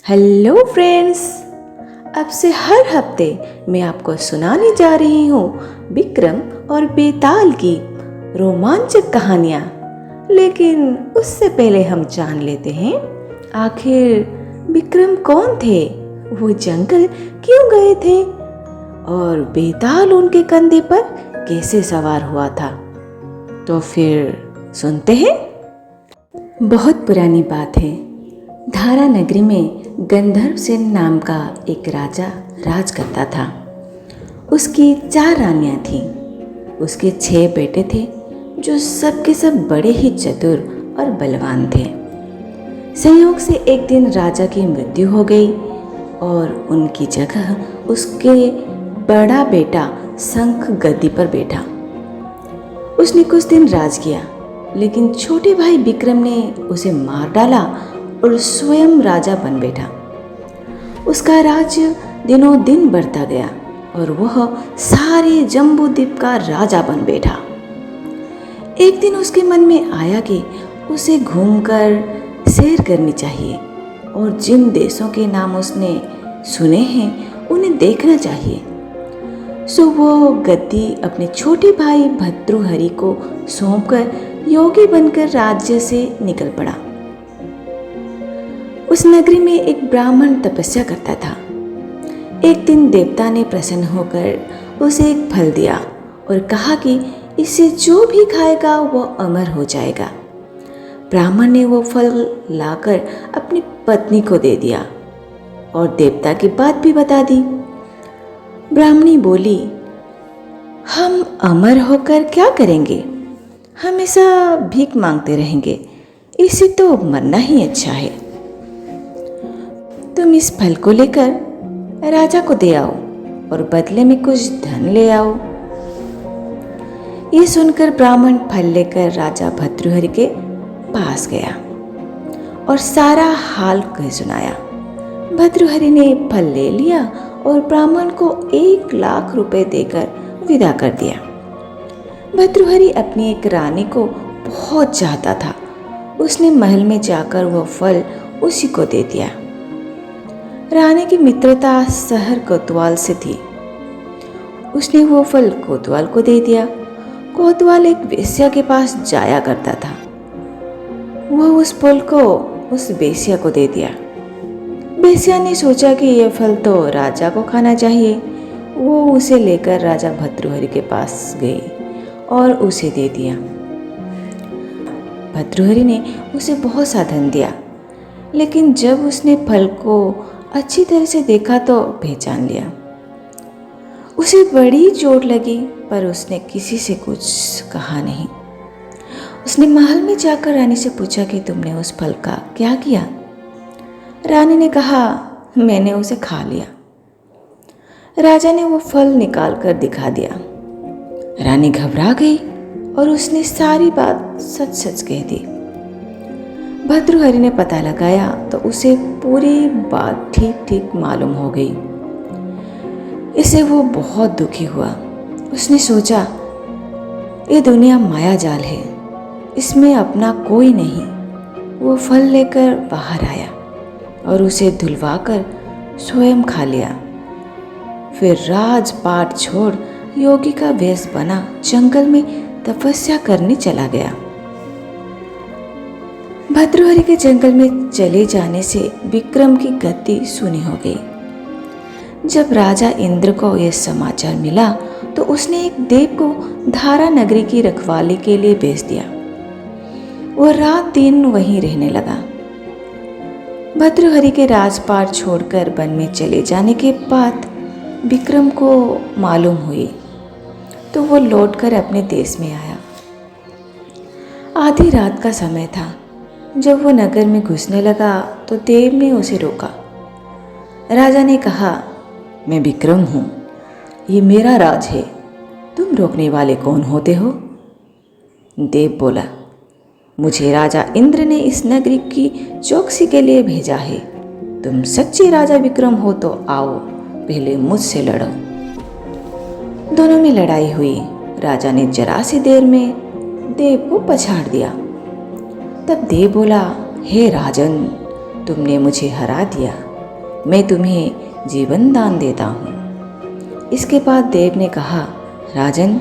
Hello friends. अब से हर हफ्ते मैं आपको सुनाने जा रही हूँ विक्रम और बेताल की रोमांचक कहानियाँ। लेकिन उससे पहले हम जान लेते हैं आखिर विक्रम कौन थे, वो जंगल क्यों गए थे और बेताल उनके कंधे पर कैसे सवार हुआ था। तो फिर सुनते हैं। बहुत पुरानी बात है। धारा नगरी में गंधर्व सेन नाम का एक राजा राज करता था। उसकी 4 रानियां थीं। उसके 6 बेटे थे जो सबके सब बड़े ही चतुर और बलवान थे। संयोग से एक दिन राजा की मृत्यु हो गई और उनकी जगह उसके बड़ा बेटा शंख गद्दी पर बैठा। उसने कुछ दिन राज किया, लेकिन छोटे भाई विक्रम ने उसे मार डाला और स्वयं राजा बन बैठा। उसका राज्य दिनों दिन बढ़ता गया और वह सारे जम्बूद्वीप का राजा बन बैठा। एक दिन उसके मन में आया कि उसे घूमकर सैर करनी चाहिए और जिन देशों के नाम उसने सुने हैं उन्हें देखना चाहिए। सो वो गद्दी अपने छोटे भाई भर्तृहरि को सौंपकर योगी बनकर राज्य से निकल पड़ा। उस नगरी में एक ब्राह्मण तपस्या करता था। एक दिन देवता ने प्रसन्न होकर उसे एक फल दिया और कहा कि इसे जो भी खाएगा वो अमर हो जाएगा। ब्राह्मण ने वो फल लाकर अपनी पत्नी को दे दिया और देवता की बात भी बता दी। ब्राह्मणी बोली, हम अमर होकर क्या करेंगे? हमेशा भीख मांगते रहेंगे, इससे तो मरना ही अच्छा है। तुम इस फल को लेकर राजा को दे आओ और बदले में कुछ धन ले आओ। ये सुनकर ब्राह्मण फल लेकर राजा भर्तृहरि के पास गया और सारा हाल कह सुनाया। भर्तृहरि ने फल ले लिया और ब्राह्मण को 1 लाख रुपए देकर विदा कर दिया। भर्तृहरि अपनी एक रानी को बहुत चाहता था। उसने महल में जाकर वह फल उसी को दे दिया। रानी की मित्रता शहर कोतवाल से थी। उसने वो फल कोतवाल को दे दिया। कोतवाल एक वेश्या के पास जाया करता था। वह उस फल को उस वेश्या को दे दिया। वेश्या ने सोचा कि यह फल तो राजा को खाना चाहिए। वो उसे लेकर राजा भर्तृहरि के पास गई और उसे दे दिया। भर्तृहरि ने उसे बहुत सा धन दिया, लेकिन जब उसने फल को अच्छी तरह से देखा तो पहचान लिया। उसे बड़ी चोट लगी, पर उसने किसी से कुछ कहा नहीं। उसने महल में जाकर रानी से पूछा कि तुमने उस फल का क्या किया? रानी ने कहा, मैंने उसे खा लिया। राजा ने वो फल निकाल कर दिखा दिया। रानी घबरा गई और उसने सारी बात सच सच कह दी। भर्तृहरि ने पता लगाया तो उसे पूरी बात ठीक ठीक मालूम हो गई। इससे वो बहुत दुखी हुआ। उसने सोचा, ये दुनिया माया जाल है, इसमें अपना कोई नहीं। वो फल लेकर बाहर आया और उसे धुलवाकर स्वयं खा लिया। फिर राजपाट छोड़ योगी का वेश बना जंगल में तपस्या करने चला गया। भर्तृहरि के जंगल में चले जाने से विक्रम की गति सूनी हो गई। जब राजा इंद्र को यह समाचार मिला तो उसने एक देव को धारा नगरी की रखवाली के लिए भेज दिया। वह रात दिन वहीं रहने लगा। भर्तृहरि के राजपाट छोड़कर वन में चले जाने के बाद विक्रम को मालूम हुई तो वो लौटकर अपने देश में आया। आधी रात का समय था। जब वो नगर में घुसने लगा तो देव ने उसे रोका। राजा ने कहा, मैं विक्रम हूँ, ये मेरा राज है, तुम रोकने वाले कौन होते हो? देव बोला, मुझे राजा इंद्र ने इस नगरी की चौकसी के लिए भेजा है। तुम सच्चे राजा विक्रम हो तो आओ, पहले मुझसे लड़ो। दोनों में लड़ाई हुई। राजा ने जरा सी देर में देव को पछाड़ दिया। तब देव बोला, हे राजन, तुमने मुझे हरा दिया, मैं तुम्हें जीवन दान देता हूँ। इसके बाद देव ने कहा, राजन,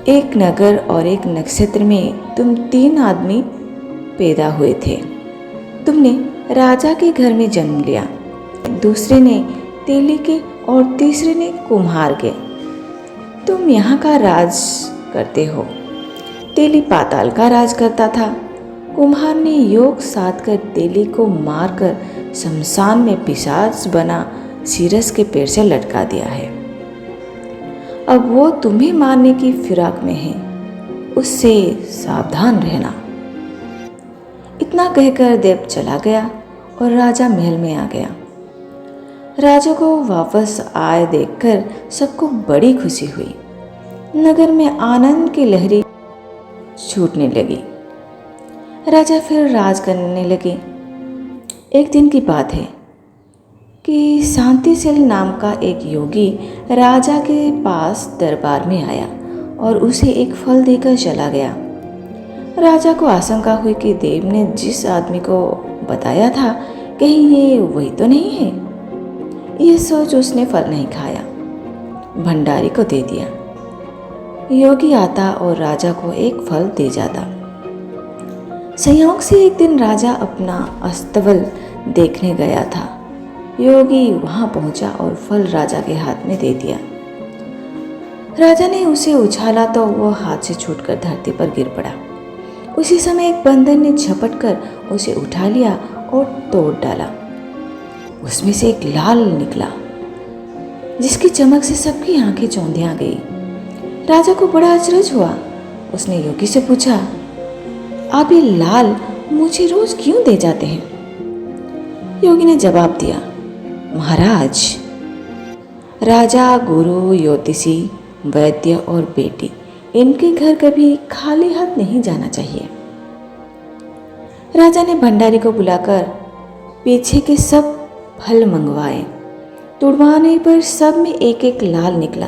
एक नगर और एक नक्षत्र में तुम 3 आदमी पैदा हुए थे। तुमने राजा के घर में जन्म लिया, दूसरे ने तेली के और तीसरे ने कुम्हार के। तुम यहाँ का राज करते हो। तेली पाताल का राज करता था। कुम्हार ने योग साध कर तेली को मारकर शमशान में पिशाच बना सीरस के पैर से लटका दिया है। अब वो तुम्हें मारने की फिराक में है, उससे सावधान रहना। इतना कहकर देव चला गया और राजा महल में आ गया। राजा को वापस आए देखकर सबको बड़ी खुशी हुई। नगर में आनंद की लहरी छूटने लगी। राजा फिर राज करने लगे। एक दिन की बात है कि शांतिशील नाम का एक योगी राजा के पास दरबार में आया और उसे एक फल देकर चला गया। राजा को आशंका हुई कि देव ने जिस आदमी को बताया था कहीं ये वही तो नहीं है। यह सोच उसने फल नहीं खाया, भंडारी को दे दिया। योगी आता और राजा को एक फल दे जाता। संयोग से एक दिन राजा अपना अस्तबल देखने गया था। योगी वहां पहुंचा और फल राजा के हाथ में दे दिया। राजा ने उसे उछाला तो वह हाथ से छूटकर धरती पर गिर पड़ा। उसी समय एक बंदर ने झपट कर उसे उठा लिया और तोड़ डाला। उसमें से एक लाल निकला, जिसकी चमक से सबकी आंखें चौंधिया गई। राजा को बड़ा अचरज हुआ। उसने योगी से पूछा, आप ये लाल मुझे रोज क्यों दे जाते हैं? योगी ने जवाब दिया, महाराज, राजा, गुरु, ज्योतिषी, वैद्य और बेटी, इनके घर कभी खाली हाथ नहीं जाना चाहिए। राजा ने भंडारी को बुलाकर पीछे के सब फल मंगवाए। तुड़वाने पर सब में एक एक लाल निकला।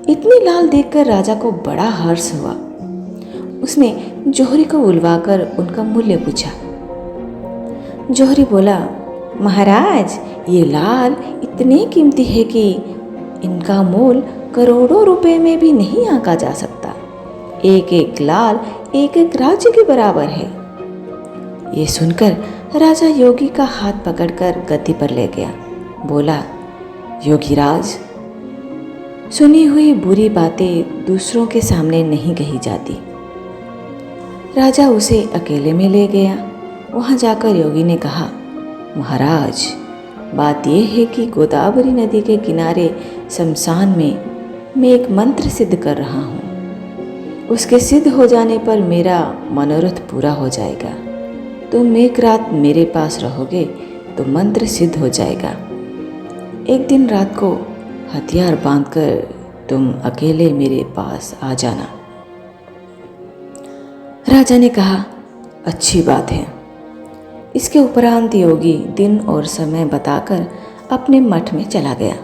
इतनी लाल देखकर राजा को बड़ा हर्ष हुआ। उसने जौहरी को बुलवाकर उनका मूल्य पूछा। जौहरी बोला, महाराज, ये लाल इतने कीमती है कि इनका मोल करोड़ों रुपए में भी नहीं आंका जा सकता। एक एक लाल एक एक राज्य के बराबर है। ये सुनकर राजा योगी का हाथ पकड़कर गद्दी पर ले गया। बोला, योगीराज, सुनी हुई बुरी बातें दूसरों के सामने नहीं कही जाती। राजा उसे अकेले में ले गया। वहां जाकर योगी ने कहा, महाराज, बात यह है कि गोदावरी नदी के किनारे शमशान में मैं एक मंत्र सिद्ध कर रहा हूँ। उसके सिद्ध हो जाने पर मेरा मनोरथ पूरा हो जाएगा। तुम एक रात मेरे पास रहोगे तो मंत्र सिद्ध हो जाएगा। एक दिन रात को हथियार बांधकर तुम अकेले मेरे पास आ जाना। राजा ने कहा, अच्छी बात है। इसके उपरांत योगी दिन और समय बताकर अपने मठ में चला गया।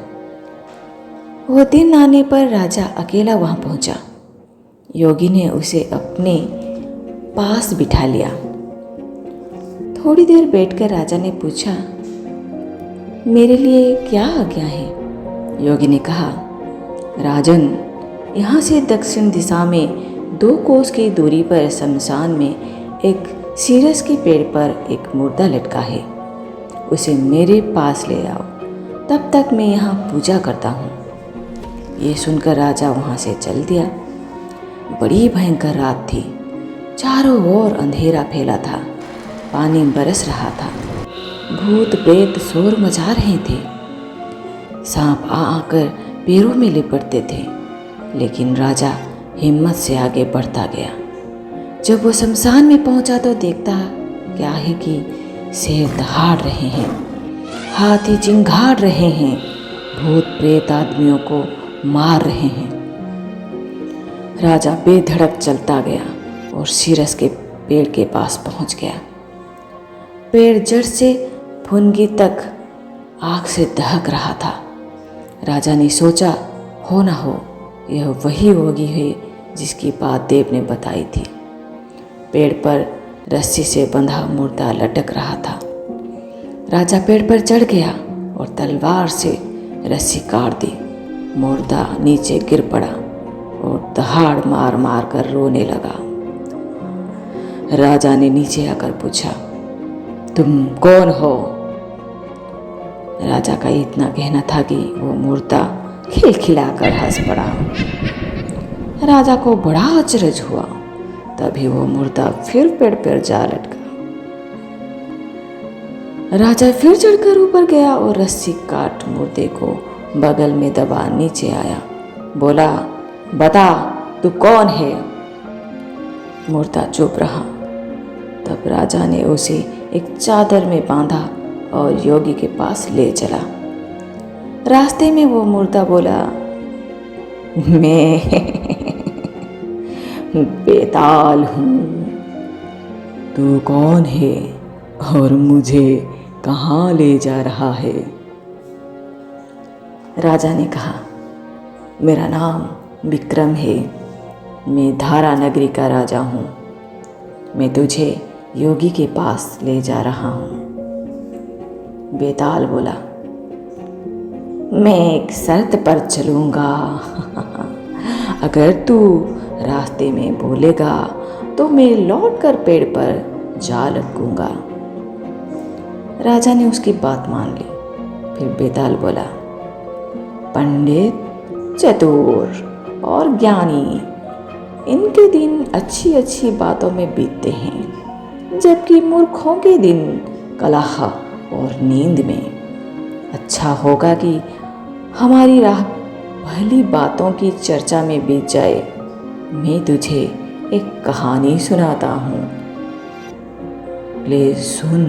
वो दिन आने पर राजा अकेला वहां पहुंचा। योगी ने उसे अपने पास बिठा लिया। थोड़ी देर बैठकर राजा ने पूछा, मेरे लिए क्या आज्ञा है? योगी ने कहा, राजन, यहाँ से दक्षिण दिशा में 2 कोस की दूरी पर शमशान में एक सीरस के पेड़ पर एक मुर्दा लटका है। उसे मेरे पास ले आओ, तब तक मैं यहाँ पूजा करता हूँ। ये सुनकर राजा वहाँ से चल दिया। बड़ी भयंकर रात थी। चारों ओर अंधेरा फैला था। पानी बरस रहा था। भूत प्रेत शोर मचा रहे थे। सांप आकर पैरों में लिपटते थे, लेकिन राजा हिम्मत से आगे बढ़ता गया। जब वो शमशान में पहुंचा तो देखता क्या है कि शेर दहाड़ रहे हैं, हाथी चिंघाड़ रहे हैं, भूत प्रेत आदमियों को मार रहे हैं। राजा बेधड़क चलता गया और सीरस के पेड़ के पास पहुंच गया। पेड़ जड़ से फुनगी तक आग से दहक रहा था। राजा ने सोचा, हो ना हो यह वही योगी है जिसकी बात देव ने बताई थी। पेड़ पर रस्सी से बंधा मुर्दा लटक रहा था। राजा पेड़ पर चढ़ गया और तलवार से रस्सी काट दी। मुर्दा नीचे गिर पड़ा और दहाड़ मार मार कर रोने लगा। राजा ने नीचे आकर पूछा, तुम कौन हो? राजा का इतना कहना था कि वो मुर्दा खिलखिलाकर हंस पड़ा। राजा को बड़ा अचरज हुआ। तभी वो मुर्दा फिर पेड़ पर जा लटका। राजा फिर चढ़कर ऊपर गया और रस्सी काट मुर्दे को बगल में दबा नीचे आया। बोला, बता तू कौन है? मुर्दा चुप रहा। तब राजा ने उसे एक चादर में बांधा और योगी के पास ले चला। रास्ते में वो मुर्दा बोला, मैं बेताल हूँ। तू कौन है और मुझे कहाँ ले जा रहा है? राजा ने कहा, मेरा नाम विक्रम है। मैं धारा नगरी का राजा हूँ। मैं तुझे योगी के पास ले जा रहा हूँ। बेताल बोला, मैं एक शर्त पर चलूँगा। अगर तू रास्ते में बोलेगा तो मैं लौटकर पेड़ पर जा लगूंगा। राजा ने उसकी बात मान ली। फिर बेताल बोला, पंडित, चतुर और ज्ञानी, इनके दिन अच्छी अच्छी बातों में बीतते हैं, जबकि मूर्खों के दिन कलह और नींद में। अच्छा होगा कि हमारी राह भली बातों की चर्चा में बीत जाए। मैं तुझे एक कहानी सुनाता हूँ, ले सुन।